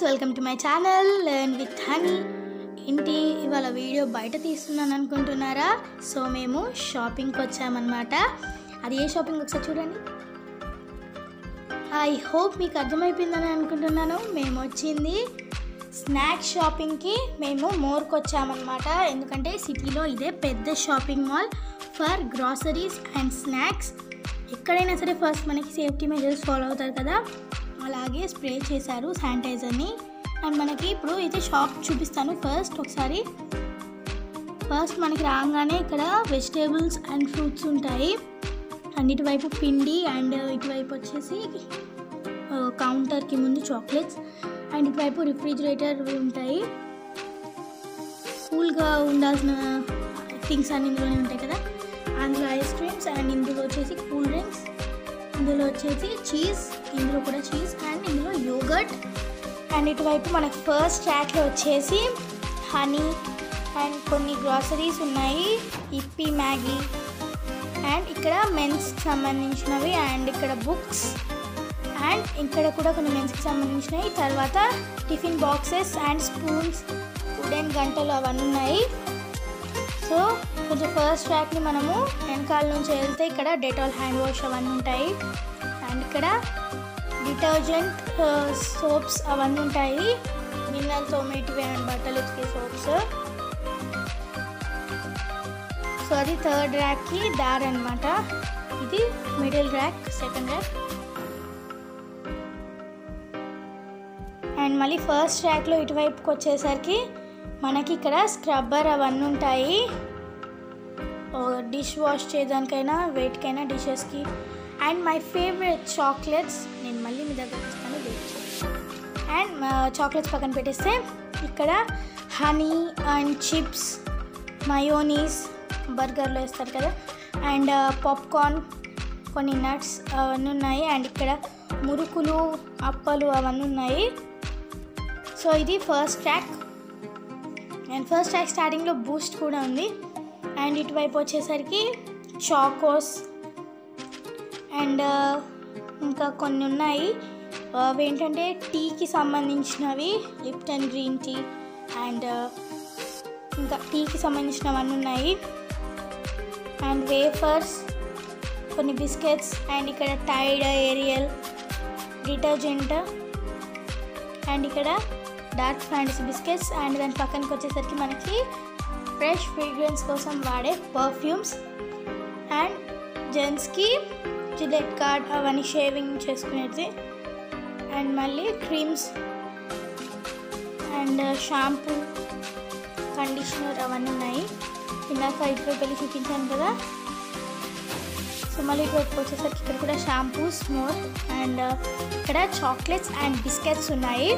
Welcome to my channel learn with honey. ఏంటి ఇవాళ video బయట తీస్తున్నాను అనుకుంటున్నారా? సో మేము షాపింగ్కి వచ్చామన్నమాట. అది ఏ షాపింగ్ ఒకసారి చూడండి. ఐ హోప్ మీకు అర్థమైపోయిందని అనుకుంటున్నాను. మేము వచ్చింది స్నాక్స్ షాపింగ్కి. మేము మోర్కి వచ్చామన్నమాట. ఎందుకంటే సిటీలో ఇదే పెద్ద shopping mall for groceries and snacks. ఎక్కడైనా సరే ఫస్ట్ మనకి సేఫ్టీ మెజర్స్ ఫాలో అవుతారు కదా, అలాగే స్ప్రే చేశారు శానిటైజర్ని. అండ్ మనకి ఇప్పుడు అయితే షాప్ చూపిస్తాను. ఫస్ట్ మనకి రాగానే ఇక్కడ వెజిటేబుల్స్ అండ్ ఫ్రూట్స్ ఉంటాయి. అండ్ ఇటువైపు పిండి అండ్ ఇటువైపు వచ్చేసి కౌంటర్కి ముందు చాక్లెట్స్ అండ్ ఇటువైపు రిఫ్రిజిరేటర్ ఉంటాయి. కూల్గా ఉండాల్సిన థింగ్స్ అన్ని ఇందులోనే ఉంటాయి కదా. అందులో ఐస్ క్రీమ్స్ అండ్ ఇందులో వచ్చేసి కూల్ డ్రింక్స్, ఇందులో వచ్చేసి చీజ్, ఇందులో కూడా చీజ్ అండ్ ఇందులో యోగర్ట్. అండ్ ఇటువైపు మనకి ఫస్ట్ ర్యాక్లో వచ్చేసి హనీ అండ్ కొన్ని గ్రాసరీస్ ఉన్నాయి, ఇప్పి, మ్యాగీ అండ్ ఇక్కడ మెన్స్కి సంబంధించినవి అండ్ ఇక్కడ బుక్స్ అండ్ ఇక్కడ కూడా కొన్ని మెన్స్కి సంబంధించినవి. తర్వాత tiffin boxes and spoons, wooden గంటలు అవన్నీ ఉన్నాయి. సో కొంచెం ఫస్ట్ ర్యాక్ని మనము వెనకాల నుంచి వెళ్తే ఇక్కడ డెటాల్ హ్యాండ్ వాష్ అవన్నీ ఉంటాయి. అండ్ ఇక్కడ డిటర్జెంట్ సోప్స్ అవన్నీ ఉంటాయి, మినరల్ తోమేటివి అండ్ బట్టలు ఉతికే సోప్స్. సో అది థర్డ్ ర్యాక్కి దారి అనమాట. ఇది middle rack, second rack. And మళ్ళీ ఫస్ట్ ర్యాక్లో ఇటువైపుకి వచ్చేసరికి మనకి ఇక్కడ స్క్రబ్బర్ అవన్నీ ఉంటాయి, డిష్ వాష్ చేయడానికైనా వేటికైనా డిషెస్కి. అండ్ మై ఫేవరెట్ చాక్లెట్స్ నేను మళ్ళీ మీ దగ్గర ఇస్తాను. అండ్ చాక్లెట్స్ పక్కన పెట్టేస్తే ఇక్కడ హనీ అండ్ చిప్స్, మయోనీస్ బర్గర్లో వేస్తారు కదా, అండ్ పాప్కార్న్, కొన్ని నట్స్ అవన్నీ ఉన్నాయి. అండ్ ఇక్కడ మురుకులు, అప్పలు అవన్నీ ఉన్నాయి. సో ఇది first rack. And first rack స్టార్టింగ్లో బూస్ట్ కూడా ఉంది. అండ్ ఇటువైపు వచ్చేసరికి చాకోస్ అండ్ ఇంకా కొన్ని ఉన్నాయి. అవి ఏంటంటే టీకి సంబంధించినవి, లిప్టన్ గ్రీన్ టీ అండ్ ఇంకా టీకి సంబంధించినవన్నీ ఉన్నాయి. అండ్ వేఫర్స్, కొన్ని బిస్కెట్స్ అండ్ ఇక్కడ టైడ్, ఏరియల్, డిటర్జెంట్ అండ్ ఇక్కడ డార్క్ ఫ్యాంటసీ బిస్కెట్స్. అండ్ దాని పక్కనకి వచ్చేసరికి మనకి ఫ్రెష్ ఫ్రేగ్రెన్స్ కోసం వాడే పర్ఫ్యూమ్స్ అండ్ జెంట్స్కి జిలెట్ కార్డ్ అవన్నీ షేవింగ్ చేసుకునేది. అండ్ మళ్ళీ క్రీమ్స్ అండ్ షాంపూ, కండిషనర్ అవన్నీ ఉన్నాయి. ఇందాక ఇటువైపు వెళ్ళి చూపించాను కదా. సో మళ్ళీ ఇటువైపు వచ్చేసరికి ఇక్కడ కూడా షాంపూస్ మోర్ అండ్ ఇక్కడ చాక్లెట్స్ అండ్ బిస్కెట్స్ ఉన్నాయి.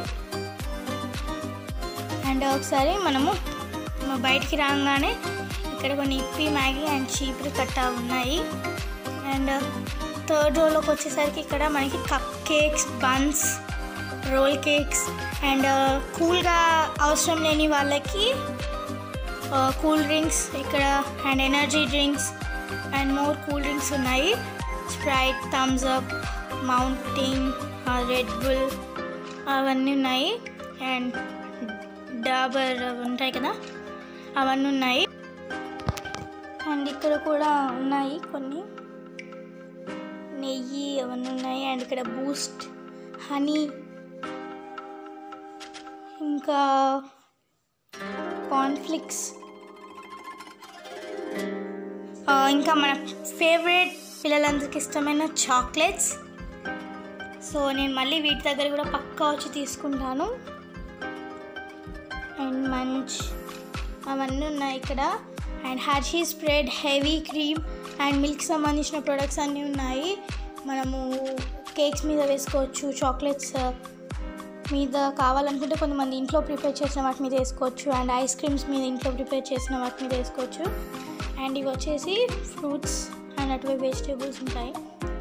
అండ్ ఒకసారి మనము బయటికి రాగానే ఇక్కడ కొన్ని ఇప్పి, మ్యాగీ అండ్ చీపురు కట్ట ఉన్నాయి. అండ్ థర్డ్ రోలోకి వచ్చేసరికి ఇక్కడ మనకి cup cakes, buns, roll cakes and కూల్గా అవసరం లేని వాళ్ళకి కూల్ డ్రింక్స్ ఇక్కడ and energy drinks and more cool drinks ఉన్నాయి. Sprite, Thums Up, Mountain, Red Bull అవన్నీ ఉన్నాయి. అండ్ డాబర్ ఉంటాయి కదా, అవన్నీ ఉన్నాయి. అండ్ ఇక్కడ కూడా ఉన్నాయి కొన్ని నెయ్యి అవన్నీ ఉన్నాయి. అండ్ ఇక్కడ బూస్ట్, హనీ, ఇంకా కార్న్ఫ్లిక్స్, ఇంకా మన ఫేవరెట్ పిల్లలందరికీ ఇష్టమైన చాక్లెట్స్. సో నేను మళ్ళీ వీటి దగ్గర కూడా పక్కా వచ్చి తీసుకుంటాను. అండ్ మంచ్ అవన్నీ ఉన్నాయి ఇక్కడ. And Hershey's spread, heavy cream and milk సంబంధించిన ప్రొడక్ట్స్ అన్నీ ఉన్నాయి. మనము కేక్స్ మీద వేసుకోవచ్చు, చాక్లెట్స్ మీద కావాలనుకుంటే కొంతమంది ఇంట్లో ప్రిపేర్ చేసిన వాటి మీద వేసుకోవచ్చు. అండ్ ఐస్ క్రీమ్స్ మీద ఇంట్లో ప్రిపేర్ చేసిన వాటి మీద వేసుకోవచ్చు. అండ్ ఇవి వచ్చేసి ఫ్రూట్స్ అండ్ అటువైపు వెజిటేబుల్స్ ఉంటాయి.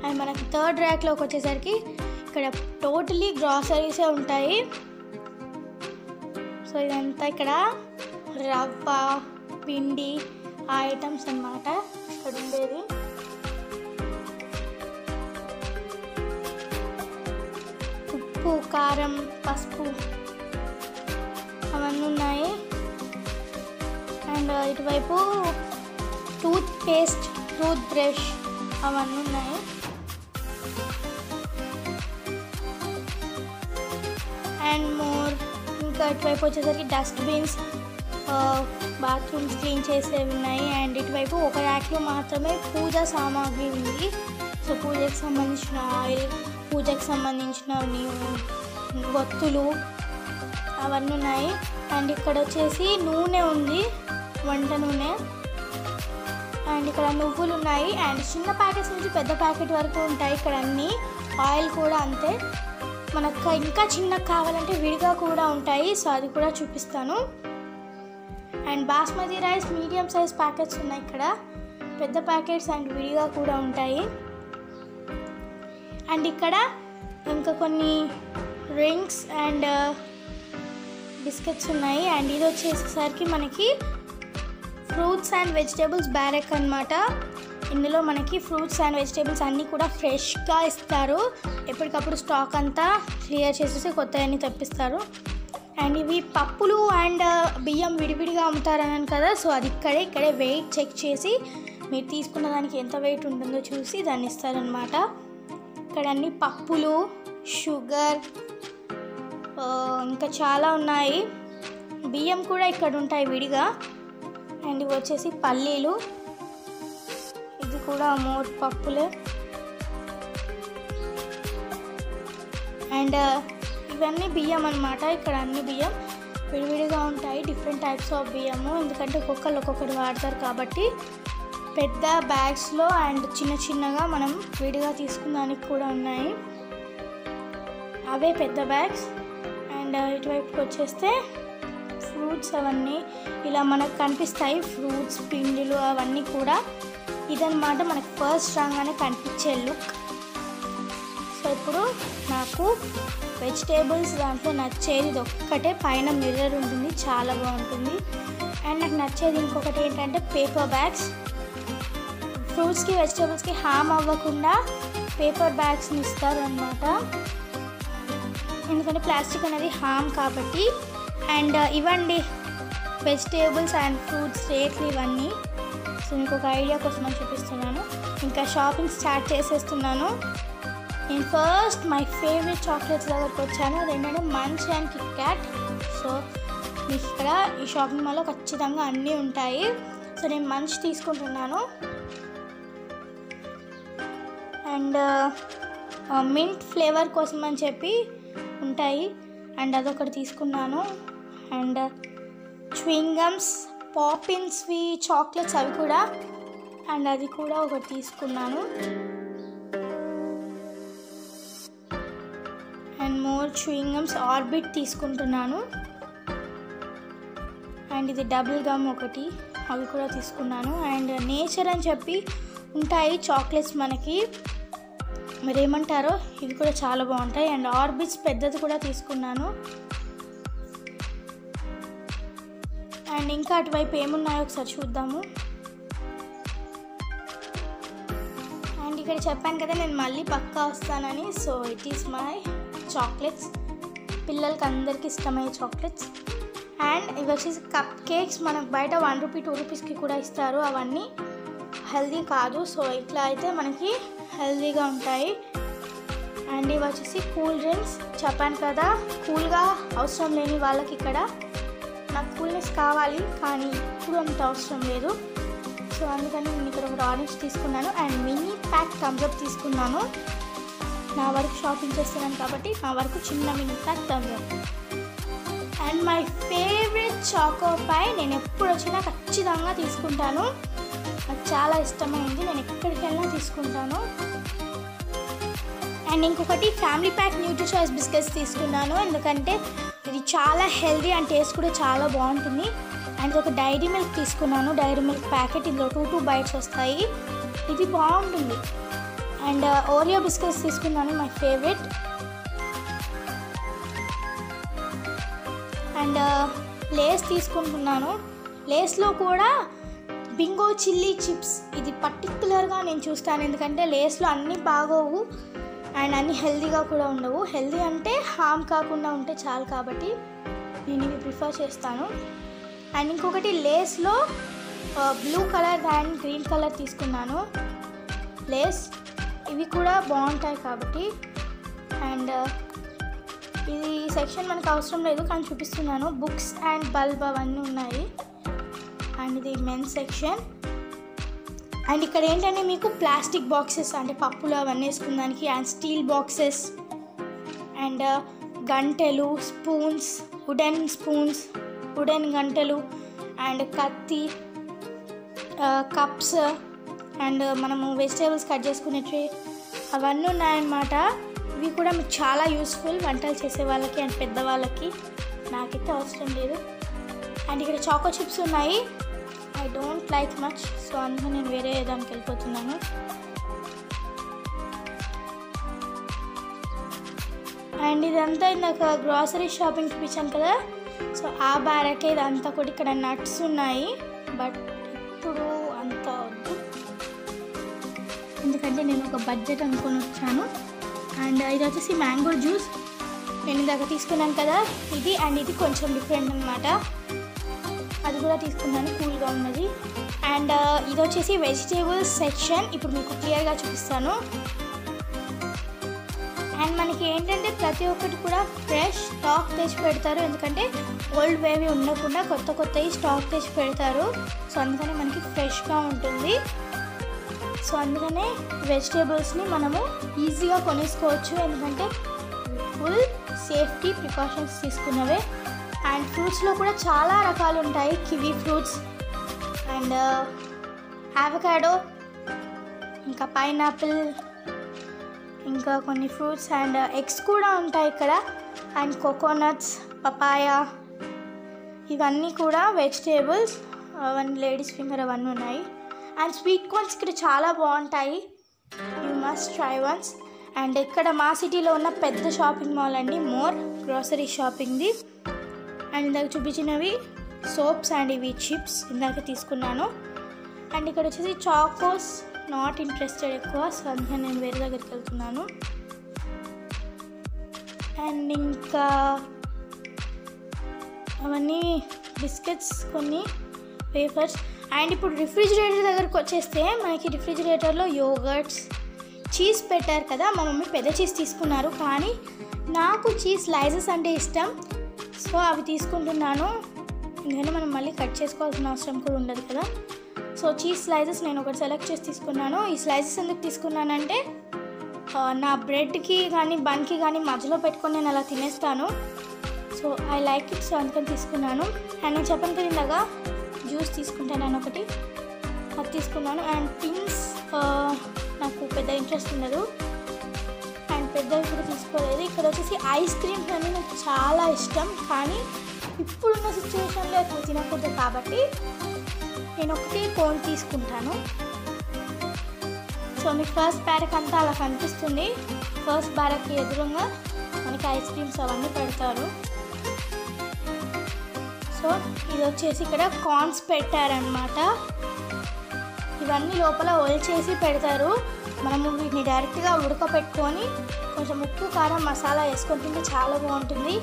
అండ్ మనకి థర్డ్ ర్యాక్లోకి వచ్చేసరికి ఇక్కడ టోటలీ గ్రాసరీసే ఉంటాయి. సో ఇదంతా ఇక్కడ రవ్వ, పిండి ఆ ఐటమ్స్ అన్నమాట ఇక్కడ ఉండేది. ఉప్పు, కారం, పసుపు అవన్నీ ఉన్నాయి. అండ్ ఇటువైపు టూత్ పేస్ట్, టూత్ బ్రష్ అవన్నీ ఉన్నాయి. అండ్ మోర్ ఇంకా ఇటువైపు వచ్చేసరికి డస్ట్బిన్స్, బాత్రూమ్స్ క్లీన్ చేసేవి ఉన్నాయి. అండ్ ఇటువైపు ఒక ర్యాక్లో మాత్రమే పూజా సామాగ్రి ఉంది. సో పూజకి సంబంధించిన ఆయిల్, పూజకి సంబంధించిన వత్తులు అవన్నీ ఉన్నాయి. అండ్ ఇక్కడ వచ్చేసి నూనె ఉంది, వంట నూనె. అండ్ ఇక్కడ నువ్వులు ఉన్నాయి. అండ్ చిన్న ప్యాకెట్స్ నుంచి పెద్ద ప్యాకెట్ వరకు ఉంటాయి ఇక్కడ అన్నీ. ఆయిల్ కూడా అంతే. మనకు ఇంకా చిన్నగా కావాలంటే విడిగా కూడా ఉంటాయి. సో అది కూడా చూపిస్తాను. And basmati rice medium size packets ఉన్నాయి ఇక్కడ, పెద్ద ప్యాకెట్స్ అండ్ విడిగా కూడా ఉంటాయి. అండ్ ఇక్కడ ఇంకా కొన్ని రింగ్స్ అండ్ బిస్కెట్స్ ఉన్నాయి. అండ్ ఇది వచ్చేసరికి మనకి ఫ్రూట్స్ అండ్ వెజిటేబుల్స్ బ్యారెక్ అన్నమాట. ఇందులో మనకి ఫ్రూట్స్ అండ్ వెజిటేబుల్స్ అన్నీ కూడా ఫ్రెష్గా ఇస్తారు. ఎప్పటికప్పుడు స్టాక్ అంతా క్లియర్ చేసేసి కొత్తవన్నీ తెప్పిస్తారు. అండ్ ఇవి పప్పులు అండ్ బియ్యం విడివిడిగా అమ్ముతారన్నాను కదా. సో అది ఇక్కడే వెయిట్ చెక్ చేసి మీరు తీసుకున్న దానికి ఎంత వెయిట్ ఉంటుందో చూసి దాన్ని ఇస్తారనమాట. ఇక్కడ అన్ని పప్పులు, షుగర్, ఇంకా చాలా ఉన్నాయి. బియ్యం కూడా ఇక్కడ ఉంటాయి విడిగా. అండ్ ఇవి వచ్చేసి పల్లీలు, ఇది కూడా మోర్ పప్పులే. అండ్ ఇవన్నీ బియ్యం అన్నమాట. ఇక్కడ అన్ని బియ్యం విడివిడిగా ఉంటాయి, డిఫరెంట్ టైప్స్ ఆఫ్ బియ్యము. ఎందుకంటే ఒక్కొక్కరు ఒక్కొక్కటి వాడతారు కాబట్టి పెద్ద బ్యాగ్స్లో అండ్ చిన్నగా మనం విడిగా తీసుకున్నానికి కూడా ఉన్నాయి, అవే పెద్ద బ్యాగ్స్. అండ్ ఇటువైపుకి వచ్చేస్తే ఫ్రూట్స్ అవన్నీ ఇలా మనకు కనిపిస్తాయి. ఫ్రూట్స్, పిండిలు అవన్నీ కూడా ఇదన్నమాట మనకు ఫస్ట్ రాగానే కనిపించే లుక్. సో ఇప్పుడు నాకు వెజిటేబుల్స్ దాంట్లో నచ్చేది ఇది ఒక్కటే, పైన మిర్రర్ ఉంటుంది, చాలా బాగుంటుంది. అండ్ నాకు నచ్చేది ఇంకొకటి ఏంటంటే పేపర్ బ్యాగ్స్. ఫ్రూట్స్కి వెజిటేబుల్స్కి హామ్ అవ్వకుండా పేపర్ బ్యాగ్స్ని ఇస్తారు అన్నమాట. ఎందుకంటే ప్లాస్టిక్ అనేది హామ్ కాబట్టి. అండ్ ఇవ్వండి వెజిటేబుల్స్ అండ్ ఫ్రూట్స్ రేట్లు ఇవన్నీ. సో మీకు ఒక ఐడియా కోసం అని చూపిస్తున్నాను. ఇంకా షాపింగ్ స్టార్ట్ చేసేస్తున్నాను. నేను ఫస్ట్ మై ఫేవరెట్ చాక్లెట్స్ దగ్గరకు వచ్చాను. అదేంటంటే మంచ్ అండ్ కిట్ క్యాట్. సో మీకు ఇక్కడ ఈ షాపింగ్ మాల్లో ఖచ్చితంగా అన్నీ ఉంటాయి. సో నేను మంచ్ తీసుకుంటున్నాను. అండ్ మింట్ ఫ్లేవర్ కోసం అని చెప్పి ఉంటాయి, అండ్ అదొకటి తీసుకున్నాను. అండ్ చ్యూయింగ్ గమ్స్, పాపిన్స్వి చాక్లెట్స్ అవి కూడా, అండ్ అది కూడా ఒకటి తీసుకున్నాను. And more chewing gums, Orbit తీసుకుంటున్నాను. అండ్ ఇది డబుల్ గమ్ ఒకటి, అవి కూడా తీసుకున్నాను. అండ్ నేచర్ అని చెప్పి ఉంటాయి చాక్లెట్స్ మనకి, మరి ఏమంటారో ఇవి కూడా చాలా బాగుంటాయి. అండ్ ఆర్బిట్స్ పెద్దది కూడా తీసుకున్నాను. అండ్ ఇంకా అటువైపు ఏమున్నాయో ఒకసారి చూద్దాము. అండ్ ఇక్కడ చెప్పాను కదా నేను మళ్ళీ పక్కా వస్తానని. So it is my chocolates, పిల్లలకి అందరికీ ఇష్టమయ్యే చాక్లెట్స్. అండ్ ఇవి వచ్చేసి కప్ కేక్స్, మనకు బయట 1 రూపీ 2 రూపీస్కి కూడా ఇస్తారు. అవన్నీ హెల్దీ కాదు. సో ఇట్లా అయితే మనకి హెల్దీగా ఉంటాయి. అండ్ ఇవి వచ్చేసి కూల్ డ్రింక్స్. చెప్పాను కదా కూల్గా అవసరం లేని వాళ్ళకి ఇక్కడ, నాకు కూల్నెస్ కావాలి కానీ ఇప్పుడు అంత అవసరం లేదు. సో అందుకని నేను ఇక్కడ ఒక ఆరెంజ్ తీసుకున్నాను. అండ్ మినీ ప్యాక్ థమ్స్అప్ తీసుకున్నాను. నా వరకు షాపింగ్ చేస్తున్నాను కాబట్టి నా వరకు చిన్న mini pack Thums Up. And my favourite Choco Pie నేను ఎప్పుడు వచ్చినా ఖచ్చితంగా తీసుకుంటాను. నాకు చాలా ఇష్టమైంది, నేను ఎక్కడికి వెళ్ళినా తీసుకుంటాను. అండ్ ఇంకొకటి family pack Nutri choice biscuits తీసుకున్నాను. ఎందుకంటే ఇది చాలా హెల్దీ అండ్ టేస్ట్ కూడా చాలా బాగుంటుంది. అండ్ ఒక డైరీ మిల్క్ తీసుకున్నాను, డైరీ మిల్క్ ప్యాకెట్. ఇందులో 2 బైట్స్ వస్తాయి, ఇది బాగుంటుంది. అండ్ ఓరియో బిస్కెట్స్ తీసుకున్నాను, మై ఫేవరెట్. అండ్ లేస్ తీసుకుంటున్నాను. లేస్లో కూడా బింగో చిల్లీ చిప్స్, ఇది పర్టికులర్గా నేను చూస్తాను. ఎందుకంటే లేస్లో అన్నీ బాగోవు అండ్ అన్నీ హెల్దీగా కూడా ఉండవు. హెల్దీ అంటే హామ్ కాకుండా ఉంటే చాలు కాబట్టి నేను ఇవి ప్రిఫర్ చేస్తాను. అండ్ ఇంకొకటి లేస్లో blue colour and green colour తీసుకున్నాను లేస్. ఇవి కూడా బాగుంటాయి కాబట్టి. అండ్ ఇది సెక్షన్ మనకు అవసరం లేదు కానీ చూపిస్తున్నాను. బుక్స్ అండ్ బల్బ్ అవన్నీ ఉన్నాయి. అండ్ ఇది మెన్స్ సెక్షన్. అండ్ ఇక్కడ ఏంటంటే మీకు ప్లాస్టిక్ బాక్సెస్ అంటే పప్పులు అవన్నీ వేసుకున్నానికి, అండ్ స్టీల్ బాక్సెస్ అండ్ గంటెలు, స్పూన్స్, వుడెన్ గంటెలు అండ్ కత్తి, కప్స్ అండ్ మనము వెజిటేబుల్స్ కట్ చేసుకునే ట్రే అవన్నీ ఉన్నాయన్నమాట. ఇవి కూడా మీకు చాలా యూస్ఫుల్ వంటలు చేసే వాళ్ళకి అండ్ పెద్దవాళ్ళకి. నాకైతే అవసరం లేదు. అండ్ ఇక్కడ చాకో చిప్స్ ఉన్నాయి. I don't like much, so అందులో నేను వేరే దానికి వెళ్ళిపోతున్నాను. అండ్ ఇదంతా ఇందాక గ్రాసరీ షాపింగ్ చూపించాను కదా, సో ఆ బ్యారకే ఇదంతా కూడా. ఇక్కడ నట్స్ ఉన్నాయి బట్ ఇప్పుడు అంత వద్దు ఎందుకంటే నేను ఒక బడ్జెట్ అనుకొని వచ్చాను. అండ్ ఇది వచ్చేసి మ్యాంగో జ్యూస్ నేను ఇందాక తీసుకున్నాను కదా ఇది. అండ్ ఇది కొంచెం డిఫరెంట్ అనమాట, అది కూడా తీసుకున్నాను, కూల్గా ఉన్నది. అండ్ ఇది వచ్చేసి వెజిటేబుల్స్ సెక్షన్. ఇప్పుడు మీకు క్లియర్గా చూపిస్తాను. అండ్ మనకి ఏంటంటే ప్రతి ఒక్కటి కూడా ఫ్రెష్ స్టాక్ తెచ్చి పెడతారు, ఎందుకంటే ఓల్డ్ వేవి ఉండకుండా కొత్తవి స్టాక్ తెచ్చి పెడతారు. సో అందుకనే మనకి ఫ్రెష్గా ఉంటుంది. సో అందుకనే వెజిటేబుల్స్ని మనము ఈజీగా కొనేసుకోవచ్చు, ఎందుకంటే ఫుల్ సేఫ్టీ ప్రికాషన్స్ తీసుకున్నవే. అండ్ ఫ్రూట్స్లో కూడా చాలా రకాలు ఉంటాయి. కివీ ఫ్రూట్స్ అండ్ అవకాడో, ఇంకా పైనాపిల్, ఇంకా కొన్ని ఫ్రూట్స్ అండ్ ఎగ్స్ కూడా ఉంటాయి ఇక్కడ. అండ్ కోకోనట్స్, పపాయా, ఇవన్నీ కూడా వెజిటేబుల్స్. అవన్నీ లేడీస్ ఫింగర్ అవన్నీ ఉన్నాయి. అండ్ స్వీట్ కార్న్స్ ఇక్కడ చాలా బాగుంటాయి, you must try once. And ఇక్కడ మా సిటీలో ఉన్న పెద్ద షాపింగ్ మాల్ అండి, మోర్ గ్రోసరీ షాపింగ్ది. అండ్ ఇందాక చూపించినవి సోప్స్ అండ్ ఇవి చిప్స్ ఇందాక తీసుకున్నాను. అండ్ ఇక్కడ వచ్చేసి చాకోస్, నాట్ ఇంట్రెస్టెడ్ ఎక్కువ, సో అందుకని నేను వేరే దగ్గరికి వెళ్తున్నాను. అండ్ ఇంకా అవన్నీ బిస్కెట్స్, కొన్ని వేఫర్స్. అండ్ ఇప్పుడు రిఫ్రిజిరేటర్ దగ్గరకు వచ్చేస్తే మనకి రిఫ్రిజిరేటర్లో యోగర్ట్స్, చీజ్ పెట్టారు కదా. మా మమ్మీ పెద్ద చీజ్ తీసుకున్నారు, కానీ నాకు చీజ్ స్లైసెస్ అంటే ఇష్టం, సో అవి తీసుకుంటున్నాను. ఎందుకంటే మనం మళ్ళీ కట్ చేసుకోవాల్సిన అవసరం కూడా ఉండదు కదా. సో చీజ్ స్లైసెస్ నేను ఒకటి సెలెక్ట్ చేసి తీసుకున్నాను. ఈ స్లైసెస్ ఎందుకు తీసుకున్నానంటే నా బ్రెడ్కి కానీ బన్కి కానీ మధ్యలో పెట్టుకొని నేను అలా తినేస్తాను. So I like it, so అందుకని తీసుకున్నాను. అండ్ నేను చెప్పాను కదా ఇలాగా జ్యూస్ తీసుకుంటాను ఒకటి, అది తీసుకున్నాను. అండ్ పిన్స్ నాకు పెద్ద ఇంట్రెస్ట్ ఉండదు, అండ్ పెద్దవి కూడా తీసుకోలేదు. ఇక్కడ వచ్చేసి ఐస్ క్రీమ్స్ అన్నీ నాకు చాలా ఇష్టం, కానీ ఇప్పుడున్న సిచ్యువేషన్లో ఎక్కువ తినకూడదు కాబట్టి నేను ఒకటి కోన్ తీసుకుంటాను. సో మీకు ఫస్ట్ బ్యారక్ అంతా అలా కనిపిస్తుంది. ఫస్ట్ బ్యారక్కి ఎదురుగా మనకి ఐస్ క్రీమ్స్ అవన్నీ పెడతారు. సో ఇది వచ్చేసి ఇక్కడ కార్న్స్ పెట్టారనమాట. ఇవన్నీ లోపల ఒలిచేసి పెడతారు. మనము వీటిని డైరెక్ట్గా ఉడకపెట్టుకొని కొంచెం ఉప్పు, కారం, మసాలా వేసుకొని తింటే చాలా బాగుంటుంది.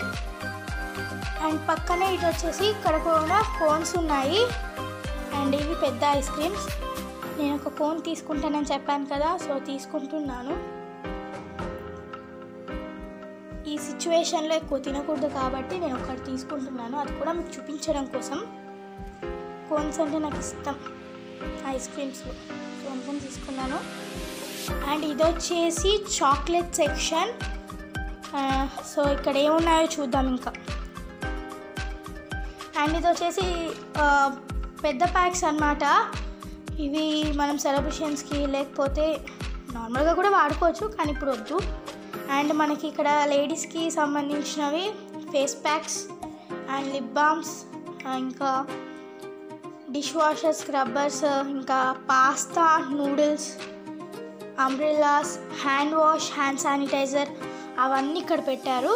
అండ్ పక్కనే ఇటు వచ్చేసి ఇక్కడ కూడా కోన్స్ ఉన్నాయి. అండ్ ఇవి పెద్ద ఐస్ క్రీమ్స్. నేను ఒక కోన్ తీసుకుంటానని చెప్పాను కదా, సో తీసుకుంటున్నాను. ఈ సిచ్యువేషన్లో ఎక్కువ తినకూడదు కాబట్టి నేను ఒకటి తీసుకుంటున్నాను, అది కూడా మీకు చూపించడం కోసం. కోన్స్ అంటే నాకు ఇష్టం ఐస్ క్రీమ్స్లో, సో అందుకని తీసుకున్నాను. అండ్ ఇది వచ్చేసి చాక్లెట్ సెక్షన్. సో ఇక్కడ ఏమున్నాయో చూద్దాం ఇంకా. అండ్ ఇది వచ్చేసి పెద్ద ప్యాక్స్ అన్నమాట. ఇవి మనం సెలబ్రేషన్స్కి లేకపోతే నార్మల్గా కూడా వాడుకోవచ్చు, కానీ ఇప్పుడు వద్దు. అండ్ మనకి ఇక్కడ లేడీస్కి సంబంధించినవి face packs and lip balms, ఇంకా డిష్ వాషర్ స్క్రబ్బర్స్, ఇంకా pasta, noodles, umbrellas, hand wash, hand sanitiser అవన్నీ ఇక్కడ పెట్టారు.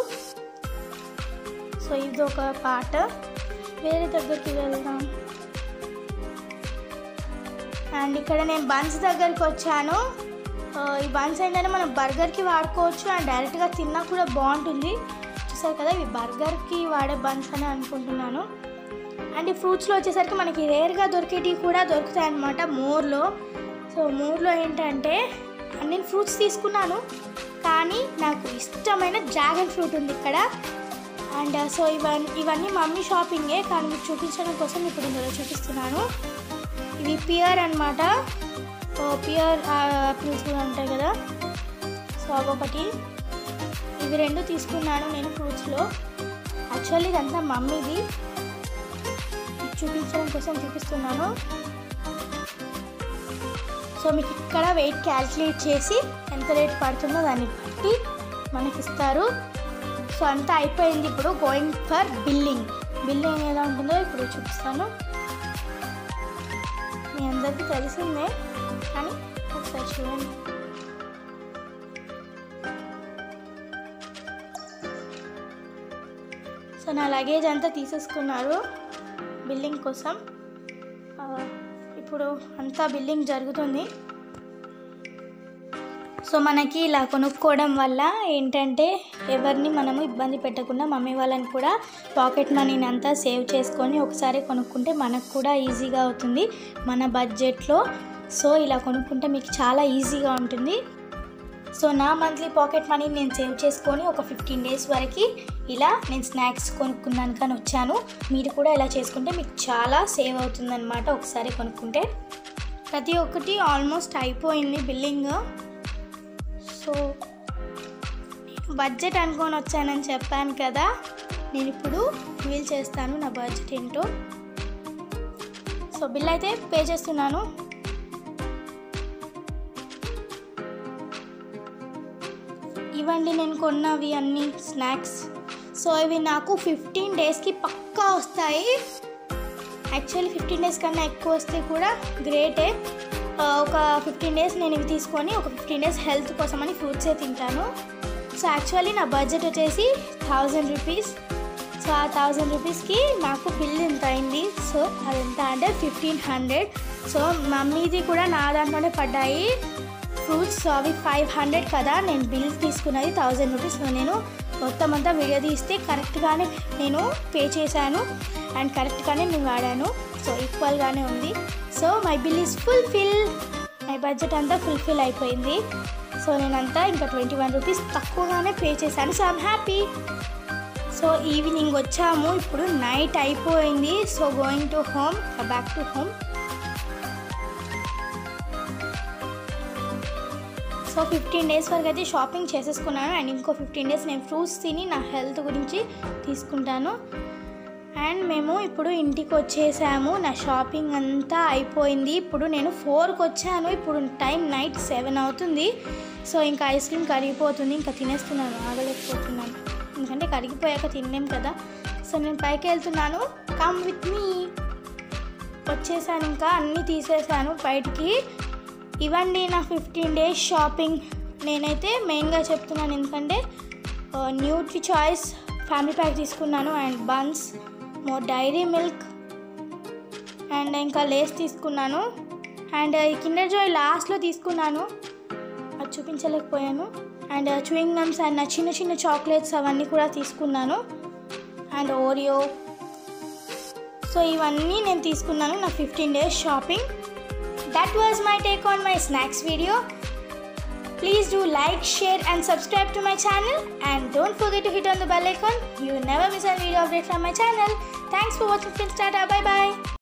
సో ఇది ఒక పార్ట్. వేరే దగ్గరికి వెళ్దాం. అండ్ ఇక్కడ నేను బన్స్ దగ్గరికి వచ్చాను. ఈ బన్స్ ఏంటంటే మనం బర్గర్కి వాడుకోవచ్చు, అండ్ డైరెక్ట్గా తిన్నా కూడా బాగుంటుంది. చూసారు కదా, ఇవి బర్గర్కి వాడే బన్స్ అని అనుకుంటున్నాను. అండ్ ఈ ఫ్రూట్స్లో వచ్చేసరికి మనకి రేర్గా దొరికేటివి కూడా దొరుకుతాయి అన్నమాట మోర్లో. సో మోర్లో ఏంటంటే నేను ఫ్రూట్స్ తీసుకున్నాను, కానీ నాకు ఇష్టమైన డ్రాగన్ ఫ్రూట్ ఉంది ఇక్కడ. అండ్ సో ఇవన్నీ మమ్మీ షాపింగే, కానీ మీకు చూపించడం కోసం ఇప్పుడు ఇందులో చూపిస్తున్నాను. ఇవి పియర్ అనమాట, పియర్ యాపిల్స్ కూడా ఉంటాయి కదా, సో అవొకటి. ఇవి 2 తీసుకున్నాను నేను ఫ్రూట్స్లో. యాక్చువల్లీ ఇదంతా మమ్మీది, చూపించడం కోసం చూపిస్తున్నాను. సో మీకు ఇక్కడ వెయిట్ క్యాల్కులేట్ చేసి ఎంత రేట్ పడుతుందో దాన్ని బట్టి మనకి ఇస్తారు. సో అంతా అయిపోయింది, ఇప్పుడు గోయింగ్ ఫర్ బిల్లింగ్ ఎలా ఉంటుందో ఇప్పుడు చూపిస్తాను. మీ అందరికీ తెలిసిందే, కానీ ఒకసారి చూడండి. సో నా లగేజ్ అంతా తీసేసుకున్నారు బిల్లింగ్ కోసం. ఇప్పుడు అంతా బిల్లింగ్ జరుగుతుంది. సో మనకి ఇలా కొనుక్కోవడం వల్ల ఏంటంటే ఎవరిని మనము ఇబ్బంది పెట్టకుండా మమ్మీ వాళ్ళని కూడా పాకెట్ మనీని అంతా సేవ్ చేసుకొని ఒకసారి కొనుక్కుంటే మనకు కూడా ఈజీగా అవుతుంది మన బడ్జెట్లో. సో ఇలా కొనుక్కుంటే మీకు చాలా ఈజీగా ఉంటుంది. సో నా మంత్లీ పాకెట్ మనీని నేను సేవ్ చేసుకొని ఒక 15 days వరకు ఇలా నేను స్నాక్స్ కొనుక్కున్నాను కానీ వచ్చాను. మీరు కూడా ఇలా చేసుకుంటే మీకు చాలా సేవ్ అవుతుందన్నమాట ఒకసారి కొనుక్కుంటే. ప్రతి ఒక్కటి ఆల్మోస్ట్ అయిపోయింది బిల్లింగ్. సో నేను బడ్జెట్ అనుకొని వచ్చానని చెప్పాను కదా, నేను ఇప్పుడు రివీల్ చేస్తాను నా బడ్జెట్ ఏంటో. సో బిల్ అయితే పే చేస్తున్నాను. ఇవ్వండి నేను కొన్నవి అన్ని స్నాక్స్. సో ఇవి నాకు 15 daysకి పక్కా వస్తాయి. యాక్చువల్లీ 15 days కన్నా ఎక్కువ వస్తే కూడా గ్రేటే. ఒక 15 days నేను ఇవి తీసుకొని ఒక 15 days హెల్త్ కోసం అని ఫ్రూట్సే తింటాను. సో యాక్చువల్లీ నా బడ్జెట్ వచ్చేసి 1000 rupees. సో ఆ 1000 rupeesకి నాకు బిల్ ఎంత అయింది. సో అది ఎంత అంటే 1500. సో మమ్మీది కూడా నా దాంట్లోనే పడ్డాయి ఫ్రూట్స్. సో అవి 500 కదా, నేను బిల్ తీసుకున్నది 1000 rupees. సో నేను మొత్తం అంతా వీడియో తీస్తే కరెక్ట్గానే నేను పే చేశాను అండ్ కరెక్ట్గానే నేను వాడాను. సో ఈక్వల్గానే ఉంది. So my bill is fulfil, my budget అంతా ఫుల్ఫిల్ అయిపోయింది. సో నేనంతా ఇంకా 21 rupees తక్కువగానే పే చేశాను. So I'm happy. So evening వచ్చాము, ఇప్పుడు నైట్ అయిపోయింది. So going to home, back to home. So 15 days వరకు అయితే షాపింగ్ చేసేసుకున్నాను అండ్ ఇంకో 15 days నేను ఫ్రూట్స్ తిని నా హెల్త్ గురించి తీసుకుంటాను. అండ్ మేము ఇప్పుడు ఇంటికి వచ్చేసాము, నా షాపింగ్ అంతా అయిపోయింది. ఇప్పుడు నేను 4కి వచ్చాను, ఇప్పుడు టైం నైట్ 7 అవుతుంది. సో ఇంకా ఐస్ క్రీమ్ కరిగిపోతుంది, ఇంకా తినేస్తున్నాను, ఆగలేకపోతున్నాను, ఎందుకంటే కరిగిపోయాక తినలేం కదా. సో నేను పైకి వెళ్తున్నాను, కమ్ విత్ మీ. వచ్చేసాను, ఇంకా అన్నీ తీసేసాను బయటికి. ఇవ్వండి నా 15 days షాపింగ్. నేనైతే మెయిన్గా చెప్తున్నాను, ఎందుకంటే న్యూట్రీ చాయిస్ ఫ్యామిలీ ప్యాక్ తీసుకున్నాను and buns, more Dairy Milk and ఇంకా లేస్ తీసుకున్నాను. అండ్ కిండర్ జాయ్ లాస్ట్లో తీసుకున్నాను, అది చూపించలేకపోయాను. అండ్ చూయింగ్ గమ్స్ అండ్ నా చిన్న చిన్న చాక్లెట్స్ అవన్నీ కూడా తీసుకున్నాను అండ్ ఓరియో. సో ఇవన్నీ నేను తీసుకున్నాను నా 15 days shopping. That was my take on my snacks video. Please do like, share and subscribe to my channel and don't forget to hit on the bell icon. You will never miss a video update from my channel. Thanks for watching friends. Tata, bye bye.